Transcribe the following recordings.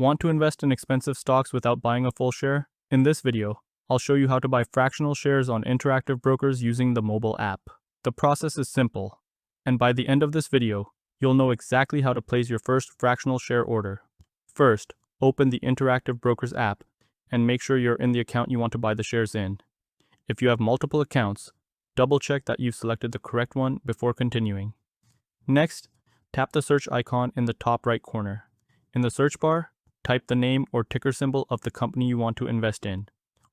Want to invest in expensive stocks without buying a full share? In this video, I'll show you how to buy fractional shares on Interactive Brokers using the mobile app. The process is simple, and by the end of this video, you'll know exactly how to place your first fractional share order. First, open the Interactive Brokers app and make sure you're in the account you want to buy the shares in. If you have multiple accounts, double-check that you've selected the correct one before continuing. Next, tap the search icon in the top right corner. In the search bar, type the name or ticker symbol of the company you want to invest in.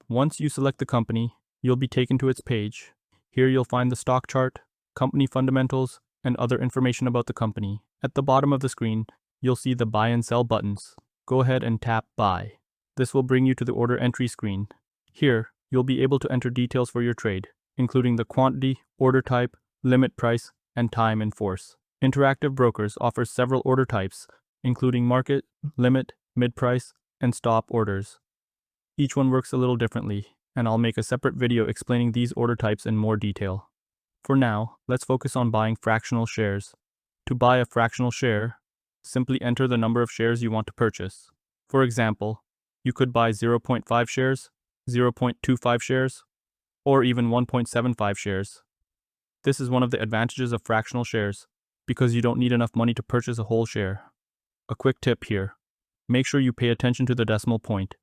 Once you select the company, you'll be taken to its page. Here you'll find the stock chart, company fundamentals, and other information about the company. At the bottom of the screen, you'll see the buy and sell buttons. Go ahead and tap buy. This will bring you to the order entry screen. Here, you'll be able to enter details for your trade, including the quantity, order type, limit price, and time in force. Interactive Brokers offers several order types, including market, limit, mid-price, and stop orders. Each one works a little differently, and I'll make a separate video explaining these order types in more detail. For now, let's focus on buying fractional shares. To buy a fractional share, simply enter the number of shares you want to purchase. For example, you could buy 0.5 shares, 0.25 shares, or even 1.75 shares. This is one of the advantages of fractional shares, because you don't need enough money to purchase a whole share. A quick tip here. Make sure you pay attention to the decimal point.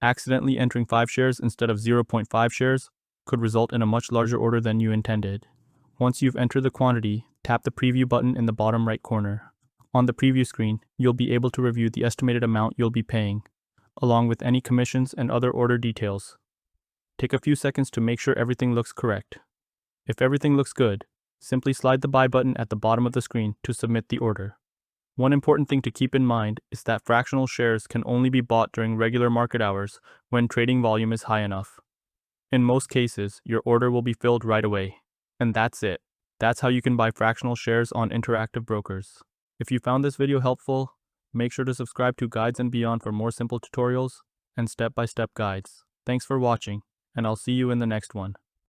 Accidentally entering 5 shares instead of 0.5 shares could result in a much larger order than you intended. Once you've entered the quantity, tap the preview button in the bottom right corner. On the preview screen, you'll be able to review the estimated amount you'll be paying, along with any commissions and other order details. Take a few seconds to make sure everything looks correct. If everything looks good, simply slide the buy button at the bottom of the screen to submit the order. One important thing to keep in mind is that fractional shares can only be bought during regular market hours when trading volume is high enough. In most cases, your order will be filled right away. And that's it. That's how you can buy fractional shares on Interactive Brokers. If you found this video helpful, make sure to subscribe to Guides and Beyond for more simple tutorials and step-by-step guides. Thanks for watching, and I'll see you in the next one.